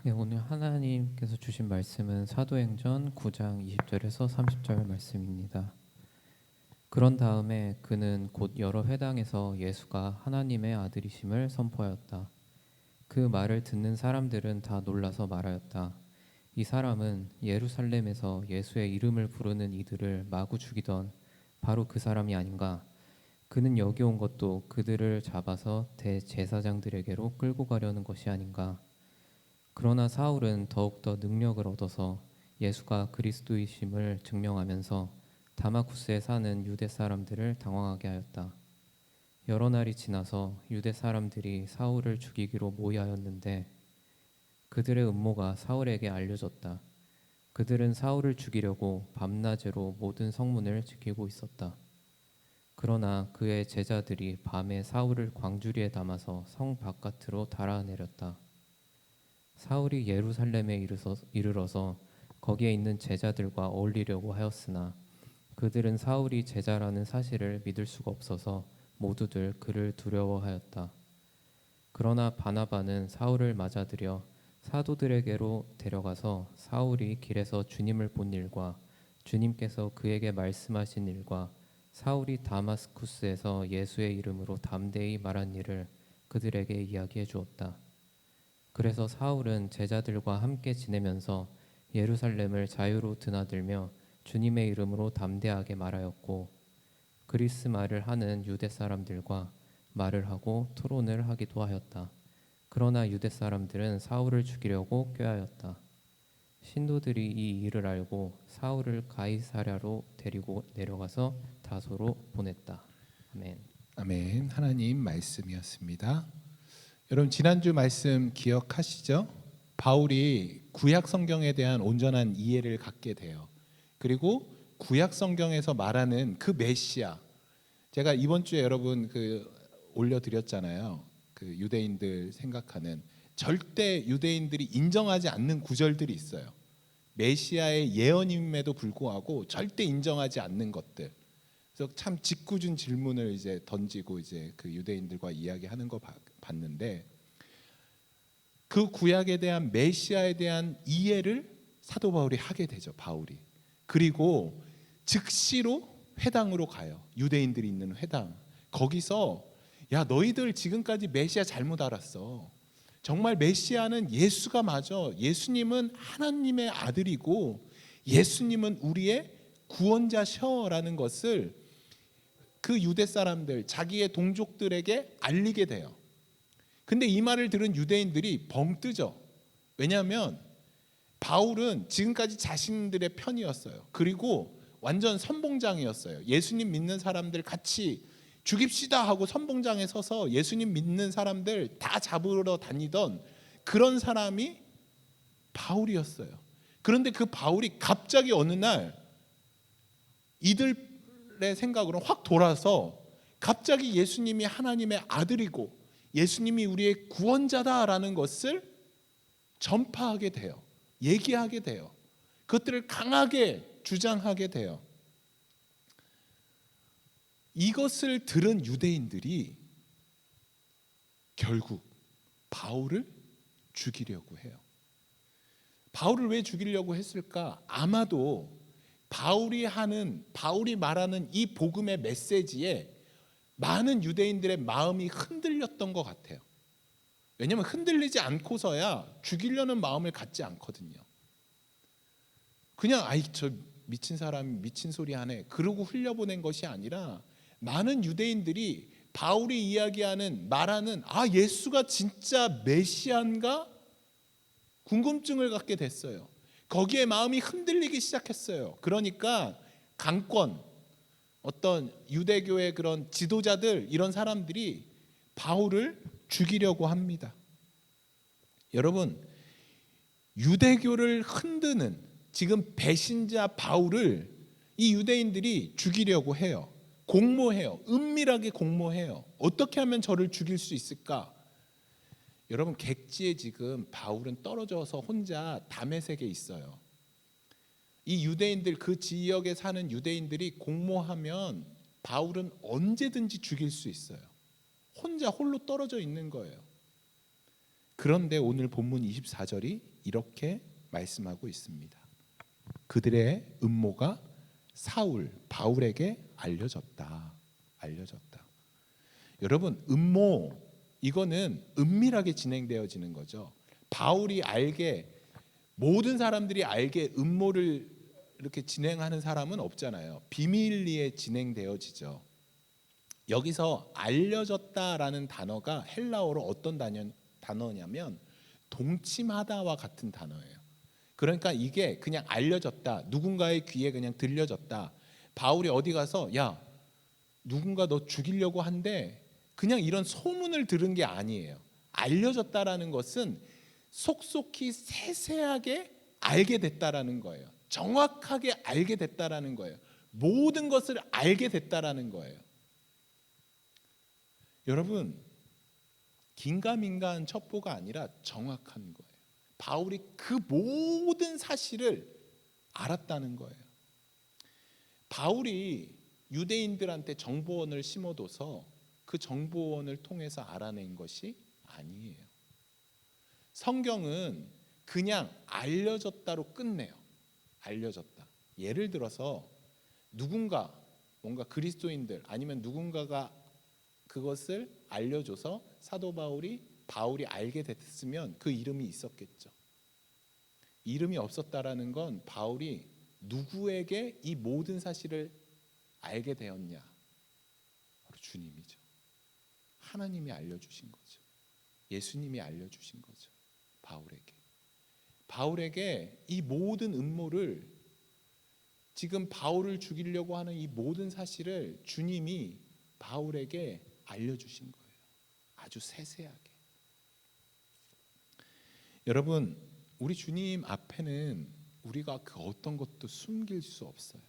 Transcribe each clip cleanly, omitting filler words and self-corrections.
네, 오늘 하나님께서 주신 말씀은 사도행전 9장 20절에서 30절 말씀입니다. 그런 다음에 그는 곧 여러 회당에서 예수가 하나님의 아들이심을 선포하였다. 그 말을 듣는 사람들은 다 놀라서 말하였다. 이 사람은 예루살렘에서 예수의 이름을 부르는 이들을 마구 죽이던 바로 그 사람이 아닌가? 그는 여기 온 것도 그들을 잡아서 대제사장들에게로 끌고 가려는 것이 아닌가? 그러나 사울은 더욱더 능력을 얻어서 예수가 그리스도이심을 증명하면서 다마쿠스에 사는 유대 사람들을 당황하게 하였다. 여러 날이 지나서 유대 사람들이 사울을 죽이기로 모의하였는데 그들의 음모가 사울에게 알려졌다. 그들은 사울을 죽이려고 밤낮으로 모든 성문을 지키고 있었다. 그러나 그의 제자들이 밤에 사울을 광주리에 담아서 성 바깥으로 달아내렸다. 사울이 예루살렘에 이르러서 거기에 있는 제자들과 어울리려고 하였으나 그들은 사울이 제자라는 사실을 믿을 수가 없어서 모두들 그를 두려워하였다. 그러나 바나바는 사울을 맞아들여 사도들에게로 데려가서 사울이 길에서 주님을 본 일과 주님께서 그에게 말씀하신 일과 사울이 다마스쿠스에서 예수의 이름으로 담대히 말한 일을 그들에게 이야기해 주었다. 그래서 사울은 제자들과 함께 지내면서 예루살렘을 자유로 드나들며 주님의 이름으로 담대하게 말하였고 그리스 말을 하는 유대 사람들과 말을 하고 토론을 하기도 하였다. 그러나 유대 사람들은 사울을 죽이려고 꾀하였다. 신도들이 이 일을 알고 사울을 가이사랴로 데리고 내려가서 다소로 보냈다. 아멘. 아멘. 하나님 말씀이었습니다. 여러분 지난주 말씀 기억하시죠? 바울이 구약 성경에 대한 온전한 이해를 갖게 돼요. 그리고 구약 성경에서 말하는 그 메시아, 제가 이번 주에 여러분 올려드렸잖아요. 그 유대인들 생각하는 절대 유대인들이 인정하지 않는 구절들이 있어요. 메시아의 예언임에도 불구하고 절대 인정하지 않는 것들. 그래서 참 짓궂은 질문을 이제 던지고 이제 그 유대인들과 이야기하는 거 봤는데 그 구약에 대한 메시아에 대한 이해를 사도 바울이 하게 되죠. 바울이. 그리고 즉시로 회당으로 가요. 유대인들이 있는 회당. 거기서 야 너희들 지금까지 메시아 잘못 알았어. 정말 메시아는 예수가 맞아. 예수님은 하나님의 아들이고 예수님은 우리의 구원자셔라는 것을 그 유대 사람들 자기의 동족들에게 알리게 돼요. 근데 이 말을 들은 유대인들이 벙 뜨죠. 왜냐하면 바울은 지금까지 자신들의 편이었어요. 그리고 완전 선봉장이었어요. 예수님 믿는 사람들 같이 죽입시다 하고 선봉장에 서서 예수님 믿는 사람들 다 잡으러 다니던 그런 사람이 바울이었어요. 그런데 그 바울이 갑자기 어느 날 이들의 생각으로 확 돌아서 갑자기 예수님이 하나님의 아들이고 예수님이 우리의 구원자다라는 것을 전파하게 돼요. 얘기하게 돼요. 그것들을 강하게 주장하게 돼요. 이것을 들은 유대인들이 결국 바울을 죽이려고 해요. 바울을 왜 죽이려고 했을까? 아마도 바울이 말하는 이 복음의 메시지에 많은 유대인들의 마음이 흔들렸던 것 같아요. 왜냐하면 흔들리지 않고서야 죽이려는 마음을 갖지 않거든요. 그냥 저 미친 사람이 미친 소리 하네 그러고 흘려보낸 것이 아니라 많은 유대인들이 바울이 말하는 예수가 진짜 메시아인가 궁금증을 갖게 됐어요. 거기에 마음이 흔들리기 시작했어요. 그러니까 강권, 어떤 유대교의 그런 지도자들 이런 사람들이 바울을 죽이려고 합니다. 여러분 유대교를 흔드는 지금 배신자 바울을 이 유대인들이 죽이려고 해요. 공모해요. 은밀하게 공모해요. 어떻게 하면 저를 죽일 수 있을까? 여러분 객지에 지금 바울은 떨어져서 혼자 다메섹에 있어요. 이 유대인들 그 지역에 사는 유대인들이 공모하면 바울은 언제든지 죽일 수 있어요. 혼자 홀로 떨어져 있는 거예요. 그런데 오늘 본문 24절이 이렇게 말씀하고 있습니다. 그들의 음모가 사울, 바울에게 알려졌다. 여러분, 음모 이거는 은밀하게 진행되어지는 거죠. 바울이 알게, 모든 사람들이 알게 음모를 이렇게 진행하는 사람은 없잖아요. 비밀리에 진행되어지죠. 여기서 알려졌다라는 단어가 헬라어로 어떤 단어냐면 동침하다와 같은 단어예요. 그러니까 이게 그냥 알려졌다, 누군가의 귀에 그냥 들려졌다. 바울이 어디 가서 야, 누군가 너 죽이려고 한대, 그냥 이런 소문을 들은 게 아니에요. 알려졌다라는 것은 속속히 세세하게 알게 됐다라는 거예요. 정확하게 알게 됐다라는 거예요. 모든 것을 알게 됐다라는 거예요. 여러분, 긴가민가한 첩보가 아니라 정확한 거예요. 바울이 그 모든 사실을 알았다는 거예요. 바울이 유대인들한테 정보원을 심어둬서 그 정보원을 통해서 알아낸 것이 아니에요. 성경은 그냥 알려졌다로 끝내요. 알려졌다. 예를 들어서 누군가, 뭔가 그리스도인들 아니면 누군가가 그것을 알려줘서 사도 바울이 알게 됐으면 그 이름이 있었겠죠. 이름이 없었다라는 건 바울이 누구에게 이 모든 사실을 알게 되었냐? 바로 주님이죠. 하나님이 알려주신 거죠. 예수님이 알려주신 거죠. 바울에게 이 모든 음모를, 지금 바울을 죽이려고 하는 이 모든 사실을 주님이 바울에게 알려주신 거예요. 아주 세세하게. 여러분, 우리 주님 앞에는 우리가 그 어떤 것도 숨길 수 없어요.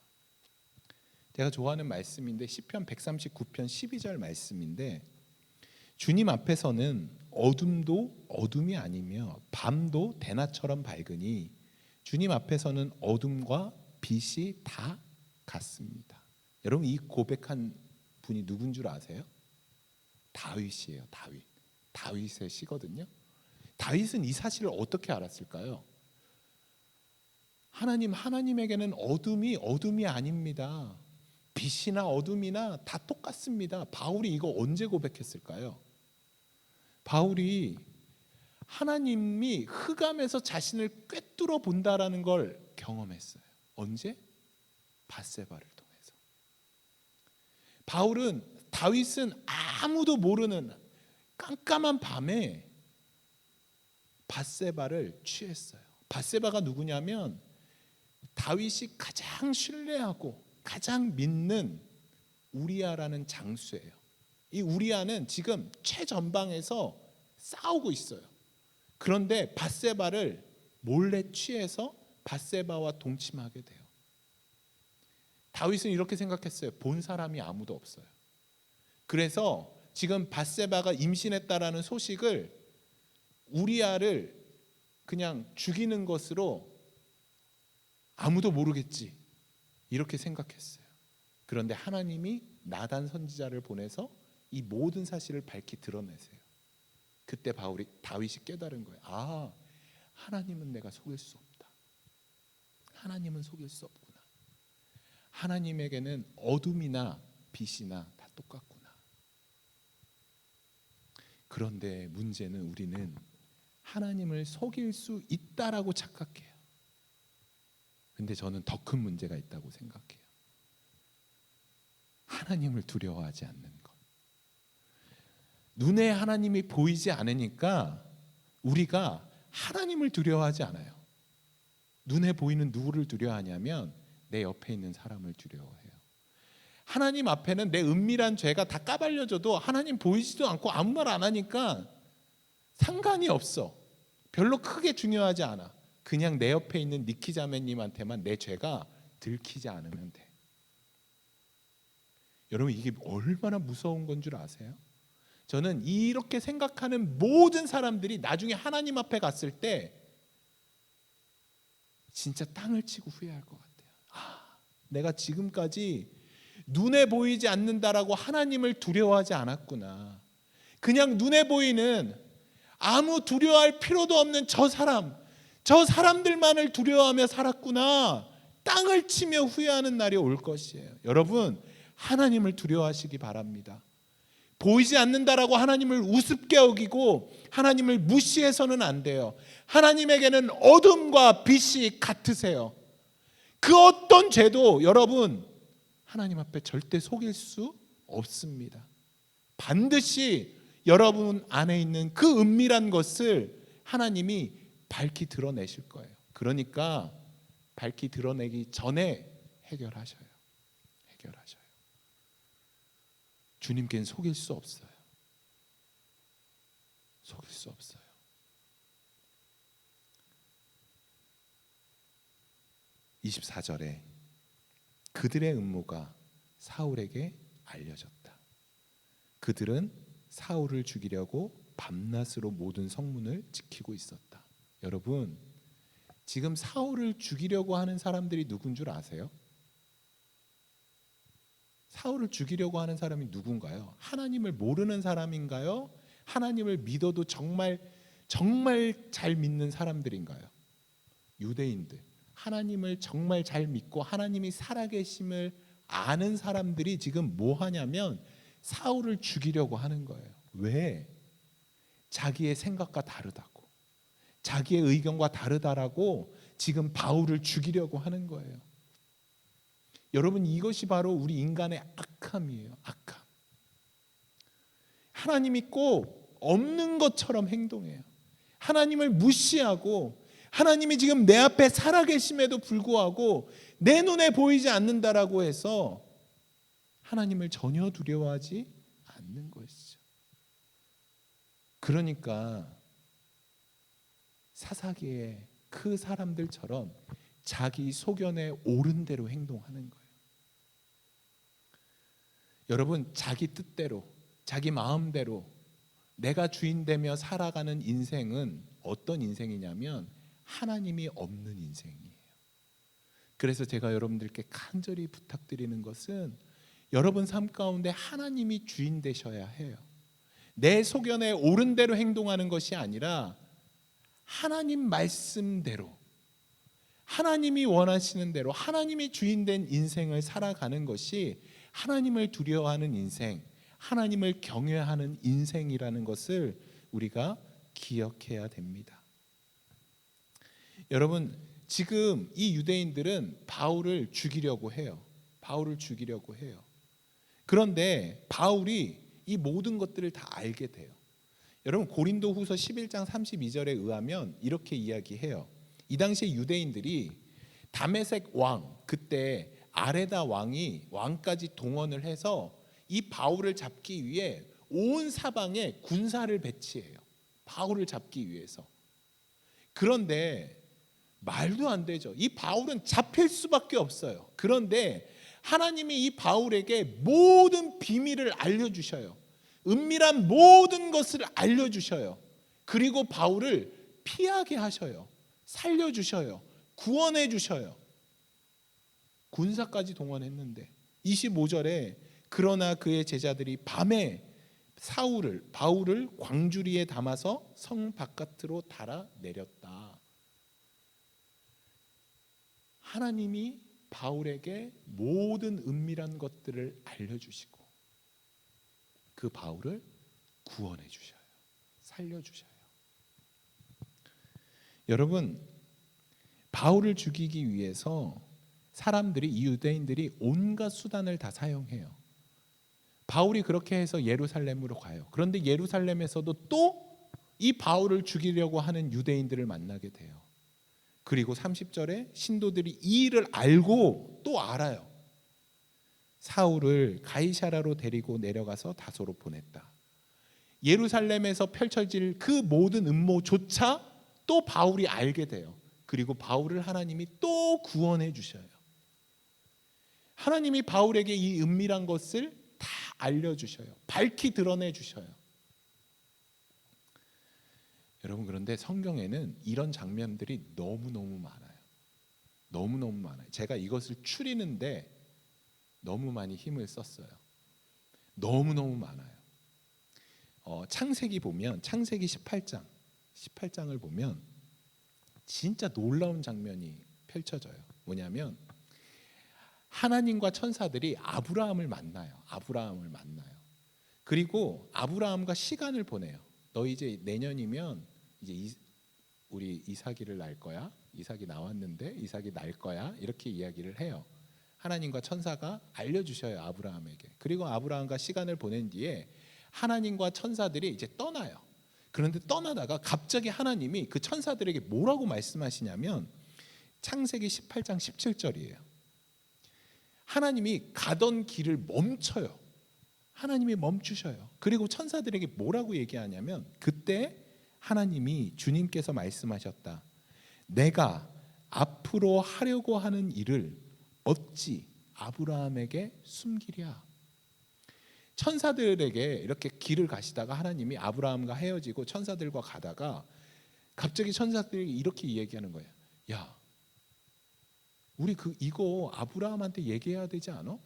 제가 좋아하는 말씀인데 시편 139편 12절 말씀인데, 주님 앞에서는 어둠도 어둠이 아니며 밤도 대낮처럼 밝으니 주님 앞에서는 어둠과 빛이 다 같습니다. 여러분, 이 고백한 분이 누군 줄 아세요? 다윗이에요. 다윗의 시거든요. 다윗은 이 사실을 어떻게 알았을까요? 하나님에게는 어둠이 아닙니다. 빛이나 어둠이나 다 똑같습니다. 바울이 이거 언제 고백했을까요? 바울이 하나님이 흑암에서 자신을 꿰뚫어 본다라는 걸 경험했어요. 언제? 밧세바를 통해서. 다윗은 아무도 모르는 깜깜한 밤에 밧세바를 취했어요. 밧세바가 누구냐면 다윗이 가장 신뢰하고 가장 믿는 우리아라는 장수예요. 이 우리아는 지금 최전방에서 싸우고 있어요. 그런데 밧세바를 몰래 취해서 밧세바와 동침하게 돼요. 다윗은 이렇게 생각했어요. 본 사람이 아무도 없어요. 그래서 지금 밧세바가 임신했다라는 소식을 우리아를 그냥 죽이는 것으로 아무도 모르겠지, 이렇게 생각했어요. 그런데 하나님이 나단 선지자를 보내서 이 모든 사실을 밝히 드러내세요. 그때 다윗이 깨달은 거예요. 아, 하나님은 내가 속일 수 없다. 하나님은 속일 수 없구나. 하나님에게는 어둠이나 빛이나 다 똑같구나. 그런데 문제는 우리는 하나님을 속일 수 있다라고 착각해요. 근데 저는 더 큰 문제가 있다고 생각해요. 하나님을 두려워하지 않는 것. 눈에 하나님이 보이지 않으니까 우리가 하나님을 두려워하지 않아요. 눈에 보이는 누구를 두려워하냐면 내 옆에 있는 사람을 두려워해요. 하나님 앞에는 내 은밀한 죄가 다 까발려져도 하나님 보이지도 않고 아무 말 안 하니까 상관이 없어. 별로 크게 중요하지 않아. 그냥 내 옆에 있는 니키 자매님한테만 내 죄가 들키지 않으면 돼. 여러분, 이게 얼마나 무서운 건 줄 아세요? 저는 이렇게 생각하는 모든 사람들이 나중에 하나님 앞에 갔을 때 진짜 땅을 치고 후회할 것 같아요. 아, 내가 지금까지 눈에 보이지 않는다라고 하나님을 두려워하지 않았구나. 그냥 눈에 보이는 아무 두려워할 필요도 없는 저 사람들만을 두려워하며 살았구나, 땅을 치며 후회하는 날이 올 것이에요. 여러분, 하나님을 두려워하시기 바랍니다. 보이지 않는다라고 하나님을 우습게 여기고 하나님을 무시해서는 안 돼요. 하나님에게는 어둠과 빛이 같으세요. 그 어떤 죄도 여러분 하나님 앞에 절대 속일 수 없습니다. 반드시 여러분 안에 있는 그 은밀한 것을 하나님이 밝히 드러내실 거예요. 그러니까 밝히 드러내기 전에 해결하셔요. 주님께는 속일 수 없어요. 24절에 그들의 음모가 사울에게 알려졌다. 그들은 사울을 죽이려고 밤낮으로 모든 성문을 지키고 있었다. 여러분, 지금 사울을 죽이려고 하는 사람들이 누군 줄 아세요? 사울을 죽이려고 하는 사람이 누군가요? 하나님을 모르는 사람인가요? 하나님을 믿어도 정말 잘 믿는 사람들인가요? 유대인들, 하나님을 정말 잘 믿고 하나님이 살아계심을 아는 사람들이 지금 뭐 하냐면 사울을 죽이려고 하는 거예요. 왜? 자기의 생각과 다르다고, 자기의 의견과 다르다라고 지금 바울을 죽이려고 하는 거예요. 여러분, 이것이 바로 우리 인간의 악함이에요. 악함. 하나님이 꼭 없는 것처럼 행동해요. 하나님을 무시하고 하나님이 지금 내 앞에 살아계심에도 불구하고 내 눈에 보이지 않는다라고 해서 하나님을 전혀 두려워하지 않는 것이죠. 그러니까 사사기의 그 사람들처럼 자기 소견에 옳은 대로 행동하는 거예요. 여러분, 자기 뜻대로, 자기 마음대로 내가 주인 되며 살아가는 인생은 어떤 인생이냐면 하나님이 없는 인생이에요. 그래서 제가 여러분들께 간절히 부탁드리는 것은 여러분 삶 가운데 하나님이 주인 되셔야 해요. 내 소견에 옳은 대로 행동하는 것이 아니라 하나님 말씀대로, 하나님이 원하시는 대로 하나님이 주인된 인생을 살아가는 것이 하나님을 두려워하는 인생, 하나님을 경외하는 인생이라는 것을 우리가 기억해야 됩니다. 여러분, 지금 이 유대인들은 바울을 죽이려고 해요. 그런데 바울이 이 모든 것들을 다 알게 돼요. 여러분, 고린도후서 11장 32절에 의하면 이렇게 이야기해요. 이 당시에 유대인들이 다메섹 왕, 그때 아레다 왕까지 동원을 해서 이 바울을 잡기 위해 온 사방에 군사를 배치해요. 바울을 잡기 위해서. 그런데 말도 안 되죠. 이 바울은 잡힐 수밖에 없어요. 그런데 하나님이 이 바울에게 모든 비밀을 알려주셔요. 은밀한 모든 것을 알려주셔요. 그리고 바울을 피하게 하셔요. 살려주셔요. 구원해 주셔요. 군사까지 동원했는데 25절에 그러나 그의 제자들이 밤에 바울을 광주리에 담아서 성 바깥으로 달아내렸다. 하나님이 바울에게 모든 은밀한 것들을 알려주시고 그 바울을 구원해 주셔요. 살려주셔요. 여러분, 바울을 죽이기 위해서 사람들이, 이 유대인들이 온갖 수단을 다 사용해요. 바울이 그렇게 해서 예루살렘으로 가요. 그런데 예루살렘에서도 또 이 바울을 죽이려고 하는 유대인들을 만나게 돼요. 그리고 30절에 신도들이 이 일을 알고 또 알아요. 사울을 가이사라로 데리고 내려가서 다소로 보냈다. 예루살렘에서 펼쳐질 그 모든 음모조차 또 바울이 알게 돼요. 그리고 바울을 하나님이 또 구원해 주셔요. 하나님이 바울에게 이 은밀한 것을 다 알려주셔요. 밝히 드러내 주셔요. 여러분, 그런데 성경에는 이런 장면들이 너무너무 많아요. 너무너무 많아요. 제가 이것을 추리는데 너무 많이 힘을 썼어요. 너무너무 많아요. 창세기 보면 창세기 18장 18장을 보면 진짜 놀라운 장면이 펼쳐져요. 뭐냐면 하나님과 천사들이 아브라함을 만나요. 그리고 아브라함과 시간을 보내요. 너 이제 내년이면 이제 우리 이삭이를 낳을 거야. 이삭이 나왔는데 이삭이 낳을 거야. 이렇게 이야기를 해요. 하나님과 천사가 알려주셔요, 아브라함에게. 그리고 아브라함과 시간을 보낸 뒤에 하나님과 천사들이 이제 떠나요. 그런데 떠나다가 갑자기 하나님이 그 천사들에게 뭐라고 말씀하시냐면 창세기 18장 17절이에요. 하나님이 가던 길을 멈춰요. 하나님이 멈추셔요. 그리고 천사들에게 뭐라고 얘기하냐면 그때 하나님이 주님께서 말씀하셨다. 내가 앞으로 하려고 하는 일을 어찌 아브라함에게 숨기랴. 천사들에게 이렇게 길을 가시다가 하나님이 아브라함과 헤어지고 천사들과 가다가 갑자기 천사들이 이렇게 이야기하는 거예요. 야, 우리 이거 아브라함한테 얘기해야 되지 않아?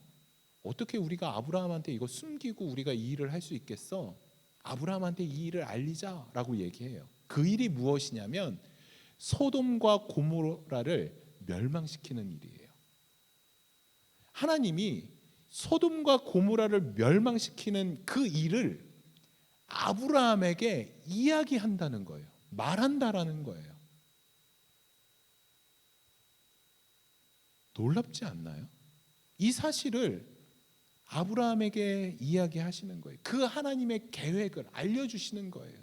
어떻게 우리가 아브라함한테 이거 숨기고 우리가 이 일을 할 수 있겠어? 아브라함한테 이 일을 알리자라고 얘기해요. 그 일이 무엇이냐면 소돔과 고모라를 멸망시키는 일이에요. 하나님이 소돔과 고모라를 멸망시키는 그 일을 아브라함에게 이야기한다는 거예요. 말한다라는 거예요. 놀랍지 않나요? 이 사실을 아브라함에게 이야기하시는 거예요. 그 하나님의 계획을 알려주시는 거예요.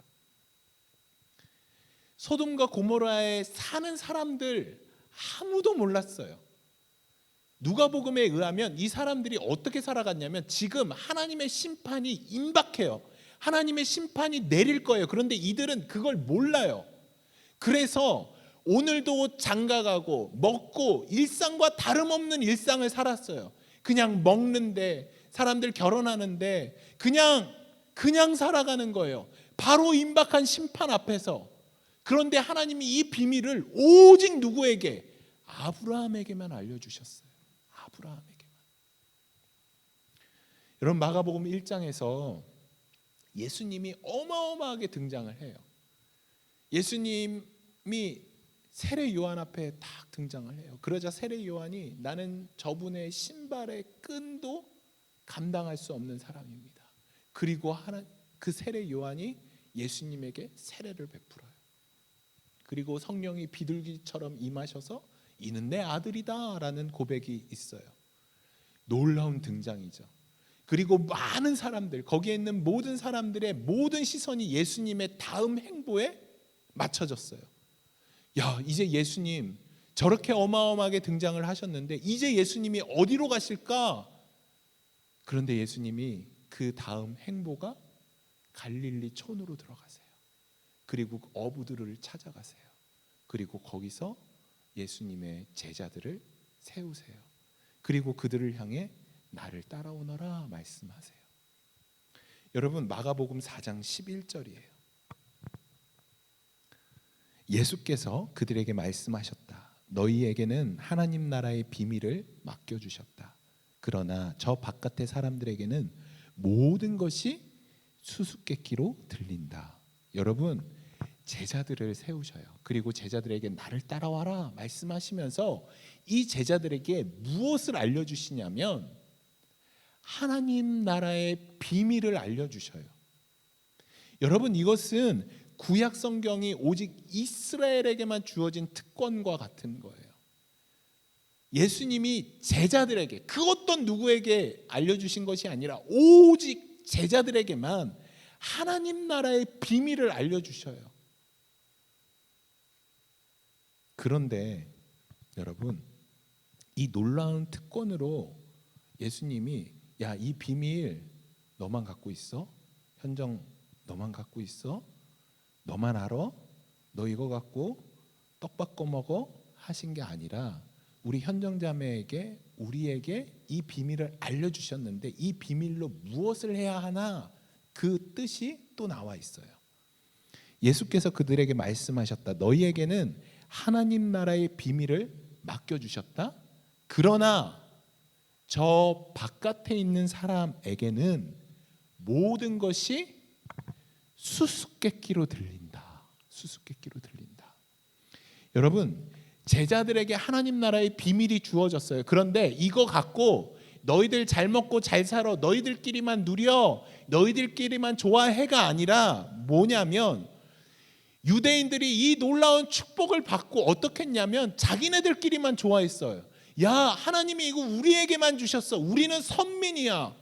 소돔과 고모라에 사는 사람들 아무도 몰랐어요. 누가복음에 의하면 이 사람들이 어떻게 살아갔냐면 지금 하나님의 심판이 임박해요. 하나님의 심판이 내릴 거예요. 그런데 이들은 그걸 몰라요. 그래서 오늘도 장가가고 먹고 일상과 다름없는 일상을 살았어요. 그냥 먹는데 사람들 결혼하는데 그냥 살아가는 거예요. 바로 임박한 심판 앞에서. 그런데 하나님이 이 비밀을 오직 누구에게? 아브라함에게만 알려주셨어요. 아브라함에게만. 여러분 마가복음 1장에서 예수님이 어마어마하게 등장을 해요. 예수님이 세례 요한 앞에 딱 등장을 해요. 그러자 세례 요한이 나는 저분의 신발의 끈도 감당할 수 없는 사람입니다. 그리고 그 세례 요한이 예수님에게 세례를 베풀어요. 그리고 성령이 비둘기처럼 임하셔서 이는 내 아들이다 라는 고백이 있어요. 놀라운 등장이죠. 그리고 많은 사람들, 거기에 있는 모든 사람들의 모든 시선이 예수님의 다음 행보에 맞춰졌어요. 야, 이제 예수님 저렇게 어마어마하게 등장을 하셨는데 이제 예수님이 어디로 가실까? 그런데 예수님이 그 다음 행보가 갈릴리 촌으로 들어가세요. 그리고 어부들을 찾아가세요. 그리고 거기서 예수님의 제자들을 세우세요. 그리고 그들을 향해 나를 따라오너라 말씀하세요. 여러분 마가복음 4장 11절이에요. 예수께서 그들에게 말씀하셨다. 너희에게는 하나님 나라의 비밀을 맡겨주셨다. 그러나 저 바깥의 사람들에게는 모든 것이 수수께끼로 들린다. 여러분 제자들을 세우셔요. 그리고 제자들에게 나를 따라와라 말씀하시면서 이 제자들에게 무엇을 알려주시냐면 하나님 나라의 비밀을 알려주셔요. 여러분 이것은 구약 성경이 오직 이스라엘에게만 주어진 특권과 같은 거예요. 예수님이 제자들에게 그 어떤 누구에게 알려주신 것이 아니라 오직 제자들에게만 하나님 나라의 비밀을 알려주셔요. 그런데 여러분 이 놀라운 특권으로 예수님이 야, 이 비밀 너만 갖고 있어? 현정 너만 갖고 있어? 너만 알아? 너 이거 갖고 떡 바꿔 먹어? 하신 게 아니라 우리 현정자매에게 우리에게 이 비밀을 알려주셨는데 이 비밀로 무엇을 해야 하나 그 뜻이 또 나와 있어요. 예수께서 그들에게 말씀하셨다. 너희에게는 하나님 나라의 비밀을 맡겨주셨다. 그러나 저 바깥에 있는 사람에게는 모든 것이 수수께끼로 들린다. 수수께끼로 들린다. 여러분, 제자들에게 하나님 나라의 비밀이 주어졌어요. 그런데 이거 갖고 너희들 잘 먹고 잘 살아, 너희들끼리만 누려, 너희들끼리만 좋아해가 아니라 뭐냐면 유대인들이 이 놀라운 축복을 받고 어떻게 했냐면 자기네들끼리만 좋아했어요. 야, 하나님이 이거 우리에게만 주셨어. 우리는 선민이야.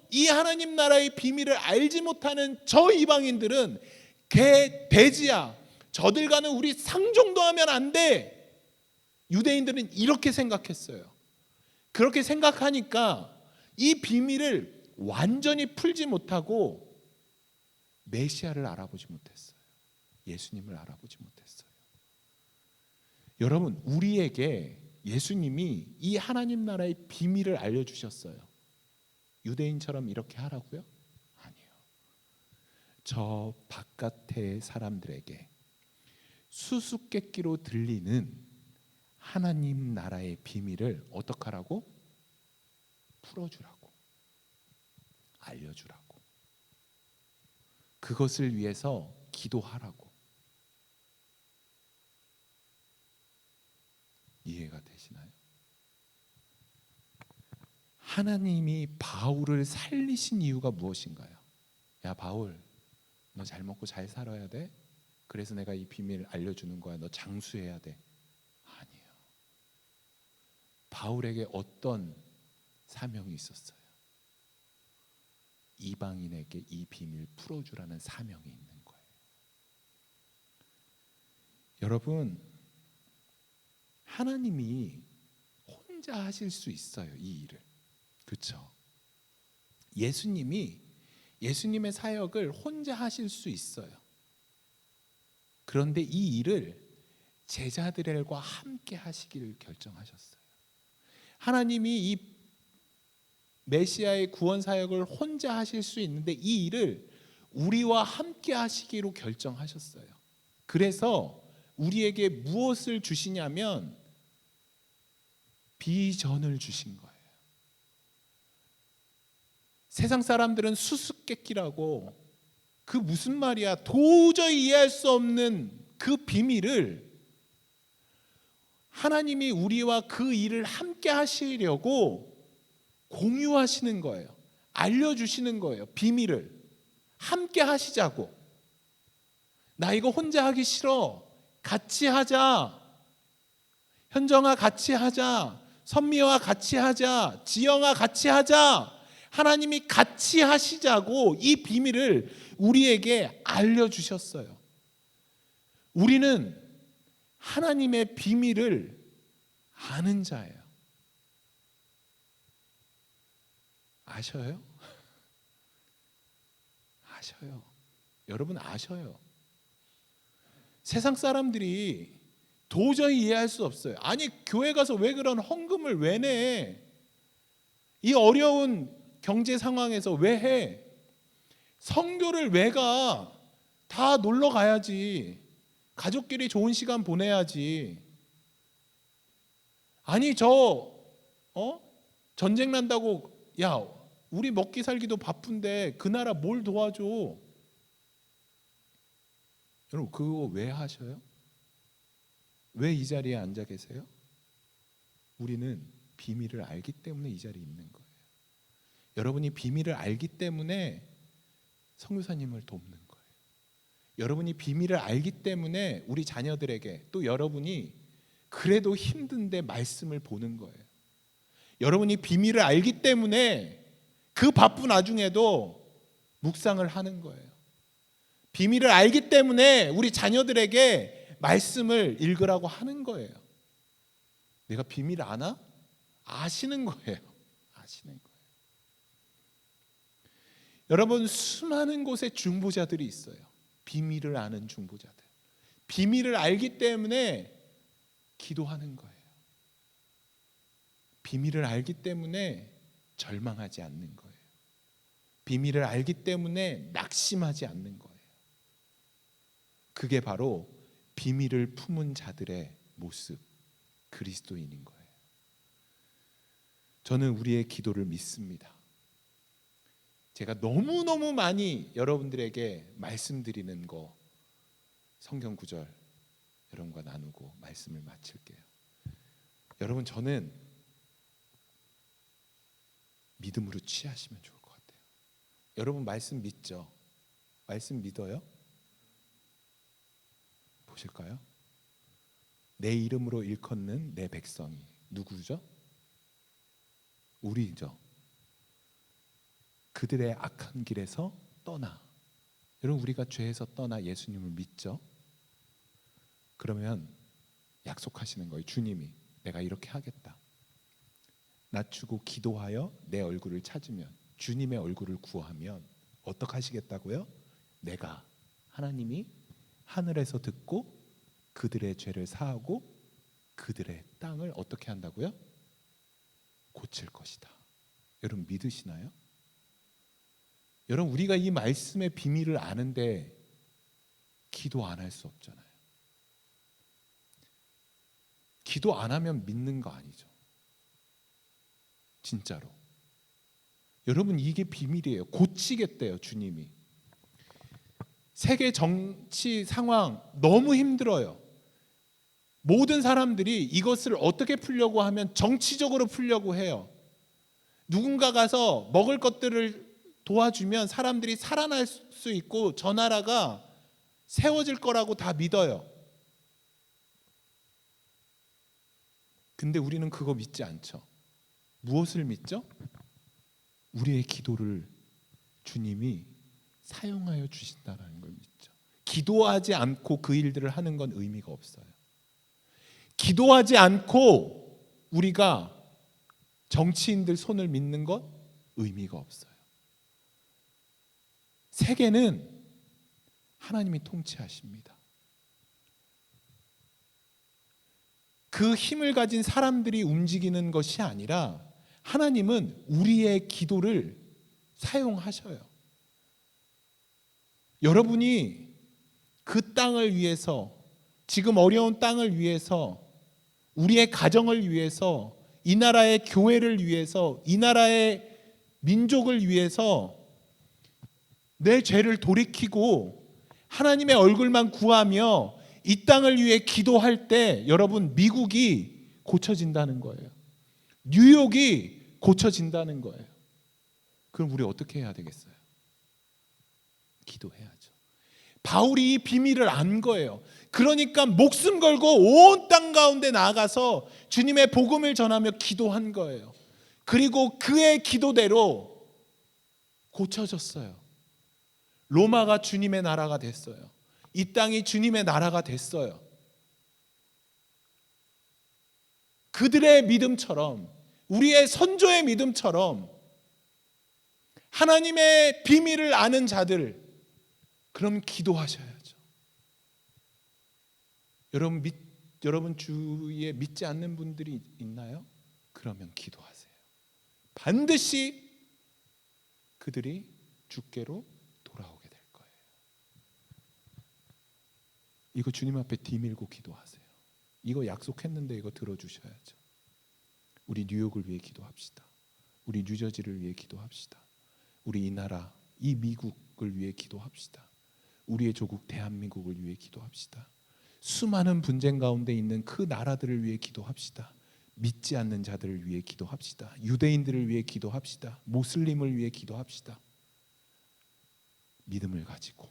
이 하나님 나라의 비밀을 알지 못하는 저 이방인들은 개 돼지야. 저들과는 우리 상종도 하면 안 돼. 유대인들은 이렇게 생각했어요. 그렇게 생각하니까 이 비밀을 완전히 풀지 못하고 메시아를 알아보지 못했어요. 예수님을 알아보지 못했어요. 여러분, 우리에게 예수님이 이 하나님 나라의 비밀을 알려주셨어요. 유대인처럼 이렇게 하라고요? 아니요. 저 바깥의 사람들에게 수수께끼로 들리는 하나님 나라의 비밀을 어떻게 하라고? 풀어주라고, 알려주라고, 그것을 위해서 기도하라고. 이해가 되시나요? 하나님이 바울을 살리신 이유가 무엇인가요? 야, 바울, 너 잘 먹고 잘 살아야 돼. 그래서 내가 이 비밀 알려주는 거야. 너 장수해야 돼. 아니에요. 바울에게 어떤 사명이 있었어요? 이방인에게 이 비밀 풀어주라는 사명이 있는 거예요. 여러분, 하나님이 혼자 하실 수 있어요, 이 일을. 그렇죠? 예수님의 사역을 혼자 하실 수 있어요. 그런데 이 일을 제자들과 함께 하시기를 결정하셨어요. 하나님이 이 메시아의 구원 사역을 혼자 하실 수 있는데 이 일을 우리와 함께 하시기로 결정하셨어요. 그래서 우리에게 무엇을 주시냐면 비전을 주신 거예요. 세상 사람들은 수수께끼라고, 그 무슨 말이야, 도저히 이해할 수 없는 그 비밀을 하나님이 우리와 그 일을 함께 하시려고 공유하시는 거예요. 알려주시는 거예요. 비밀을 함께 하시자고. 나 이거 혼자 하기 싫어, 같이 하자. 현정아 같이 하자. 선미와 같이 하자. 지영아 같이 하자. 하나님이 같이 하시자고 이 비밀을 우리에게 알려주셨어요. 우리는 하나님의 비밀을 아는 자예요. 아셔요? 아셔요. 여러분 아셔요. 세상 사람들이 도저히 이해할 수 없어요. 아니, 교회 가서 왜 그런 헌금을 왜 내? 이 어려운 경제 상황에서 왜 해? 성교를 왜 가? 다 놀러 가야지. 가족끼리 좋은 시간 보내야지. 아니, 전쟁 난다고, 야, 우리 먹기 살기도 바쁜데 그 나라 뭘 도와줘? 여러분, 그거 왜 하셔요? 왜 이 자리에 앉아 계세요? 우리는 비밀을 알기 때문에 이 자리에 있는 거예요. 여러분이 비밀을 알기 때문에 선교사님을 돕는 거예요. 여러분이 비밀을 알기 때문에 우리 자녀들에게, 또 여러분이 그래도 힘든데 말씀을 보는 거예요. 여러분이 비밀을 알기 때문에 그 바쁜 와중에도 묵상을 하는 거예요. 비밀을 알기 때문에 우리 자녀들에게 말씀을 읽으라고 하는 거예요. 내가 비밀 아나? 아시는 거예요. 아시는 거예요. 여러분, 수많은 곳에 중보자들이 있어요. 비밀을 아는 중보자들. 비밀을 알기 때문에 기도하는 거예요. 비밀을 알기 때문에 절망하지 않는 거예요. 비밀을 알기 때문에 낙심하지 않는 거예요. 그게 바로 비밀을 품은 자들의 모습, 그리스도인인 거예요. 저는 우리의 기도를 믿습니다. 제가 너무너무 많이 여러분들에게 말씀드리는 거 성경 구절 여러분과 나누고 말씀을 마칠게요. 여러분, 저는 믿음으로 취하시면 좋을 것 같아요. 여러분 말씀 믿죠? 말씀 믿어요? 보실까요? 내 이름으로 일컫는 내 백성이 누구죠? 우리죠. 그들의 악한 길에서 떠나. 여러분, 우리가 죄에서 떠나 예수님을 믿죠? 그러면 약속하시는 거예요. 주님이 내가 이렇게 하겠다. 낮추고 기도하여 내 얼굴을 찾으면, 주님의 얼굴을 구하면 어떻게 하시겠다고요? 내가, 하나님이 하늘에서 듣고 그들의 죄를 사하고 그들의 땅을 어떻게 한다고요? 고칠 것이다. 여러분 믿으시나요? 여러분, 우리가 이 말씀의 비밀을 아는데 기도 안 할 수 없잖아요. 기도 안 하면 믿는 거 아니죠. 진짜로. 여러분, 이게 비밀이에요. 고치겠대요, 주님이. 세계 정치 상황 너무 힘들어요. 모든 사람들이 이것을 어떻게 풀려고 하면 정치적으로 풀려고 해요. 누군가 가서 먹을 것들을 도와주면 사람들이 살아날 수 있고 저 나라가 세워질 거라고 다 믿어요. 근데 우리는 그거 믿지 않죠. 무엇을 믿죠? 우리의 기도를 주님이 사용하여 주신다는 걸 믿죠. 기도하지 않고 그 일들을 하는 건 의미가 없어요. 기도하지 않고 우리가 정치인들 손을 믿는 것 의미가 없어요. 세계는 하나님이 통치하십니다. 그 힘을 가진 사람들이 움직이는 것이 아니라 하나님은 우리의 기도를 사용하셔요. 여러분이 그 땅을 위해서, 지금 어려운 땅을 위해서, 우리의 가정을 위해서, 이 나라의 교회를 위해서, 이 나라의 민족을 위해서 내 죄를 돌이키고 하나님의 얼굴만 구하며 이 땅을 위해 기도할 때 여러분, 미국이 고쳐진다는 거예요. 뉴욕이 고쳐진다는 거예요. 그럼 우리 어떻게 해야 되겠어요? 기도해야죠. 바울이 이 비밀을 안 거예요. 그러니까 목숨 걸고 온 땅 가운데 나아가서 주님의 복음을 전하며 기도한 거예요. 그리고 그의 기도대로 고쳐졌어요. 로마가 주님의 나라가 됐어요. 이 땅이 주님의 나라가 됐어요. 그들의 믿음처럼, 우리의 선조의 믿음처럼 하나님의 비밀을 아는 자들, 그럼 기도하셔야죠. 여러분 주위에 믿지 않는 분들이 있나요? 그러면 기도하세요. 반드시 그들이 주께로 돌아오게 될 거예요. 이거 주님 앞에 뒤밀고 기도하세요. 이거 약속했는데 이거 들어주셔야죠. 우리 뉴욕을 위해 기도합시다. 우리 뉴저지를 위해 기도합시다. 우리 이 나라, 이 미국을 위해 기도합시다. 우리의 조국 대한민국을 위해 기도합시다. 수많은 분쟁 가운데 있는 그 나라들을 위해 기도합시다. 믿지 않는 자들을 위해 기도합시다. 유대인들을 위해 기도합시다. 모슬림을 위해 기도합시다. 믿음을 가지고,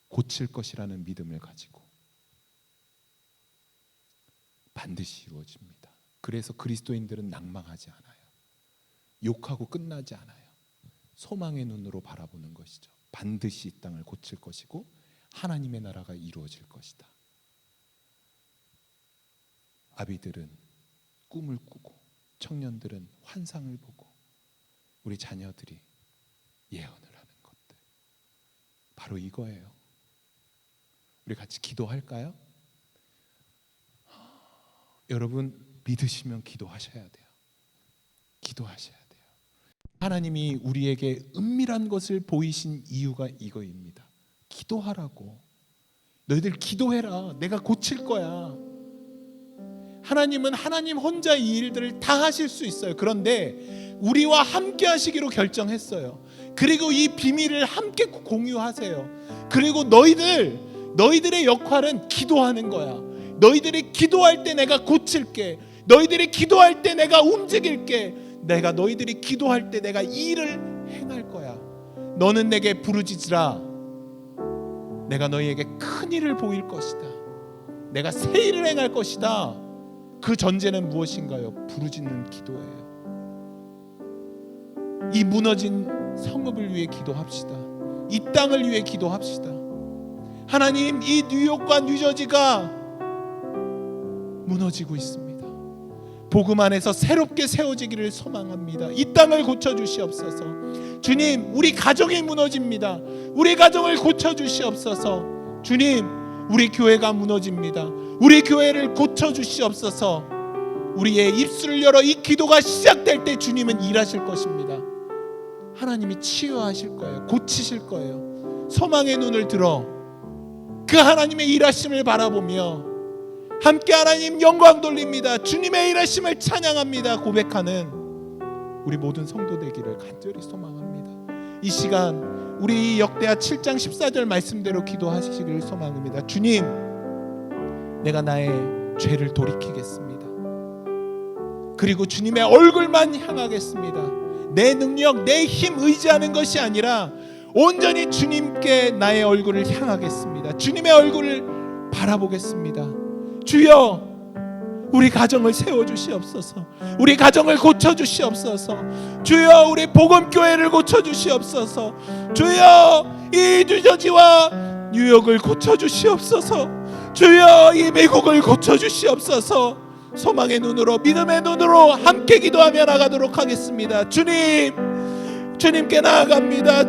고칠 것이라는 믿음을 가지고 반드시 이루어집니다. 그래서 그리스도인들은 낭망하지 않아요. 욕하고 끝나지 않아요. 소망의 눈으로 바라보는 것이죠. 반드시 이 땅을 고칠 것이고 하나님의 나라가 이루어질 것이다. 아비들은 꿈을 꾸고 청년들은 환상을 보고 우리 자녀들이 예언을 하는 것들, 바로 이거예요. 우리 같이 기도할까요? 여러분 믿으시면 기도하셔야 돼요. 기도하셔야 돼요. 하나님이 우리에게 은밀한 것을 보이신 이유가 이거입니다. 기도하라고. 너희들 기도해라. 내가 고칠 거야. 하나님은 하나님 혼자 이 일들을 다 하실 수 있어요. 그런데 우리와 함께 하시기로 결정했어요. 그리고 이 비밀을 함께 공유하세요. 그리고 너희들 너희들의 역할은 기도하는 거야. 너희들이 기도할 때 내가 고칠게. 너희들이 기도할 때 내가 움직일게. 내가 너희들이 기도할 때 내가 일을 행할 거야. 너는 내게 부르짖으라. 내가 너희에게 큰 일을 보일 것이다. 내가 새 일을 행할 것이다. 그 전제는 무엇인가요? 부르짖는 기도예요. 이 무너진 성읍을 위해 기도합시다. 이 땅을 위해 기도합시다. 하나님, 이 뉴욕과 뉴저지가 무너지고 있습니다. 복음 안에서 새롭게 세워지기를 소망합니다. 이 땅을 고쳐주시옵소서. 주님, 우리 가정이 무너집니다. 우리 가정을 고쳐주시옵소서. 주님, 우리 교회가 무너집니다. 우리 교회를 고쳐주시옵소서. 우리의 입술을 열어 이 기도가 시작될 때 주님은 일하실 것입니다. 하나님이 치유하실 거예요. 고치실 거예요. 소망의 눈을 들어 그 하나님의 일하심을 바라보며 함께 하나님 영광 돌립니다. 주님의 일하심을 찬양합니다. 고백하는 우리 모든 성도 되기를 간절히 소망합니다. 이 시간 우리 역대하 7장 14절 말씀대로 기도하시기를 소망합니다. 주님, 내가 나의 죄를 돌이키겠습니다. 그리고 주님의 얼굴만 향하겠습니다. 내 능력, 내 힘 의지하는 것이 아니라 온전히 주님께 나의 얼굴을 향하겠습니다. 주님의 얼굴을 바라보겠습니다. 주여, 우리 가정을 세워주시옵소서. 우리 가정을 고쳐주시옵소서. 주여, 우리 복음교회를 고쳐주시옵소서. 주여, 이 뉴저지와 뉴욕을 고쳐주시옵소서. 주여, 이 미국을 고쳐주시옵소서. 소망의 눈으로, 믿음의 눈으로 함께 기도하며 나가도록 하겠습니다. 주님, 주님께 나아갑니다.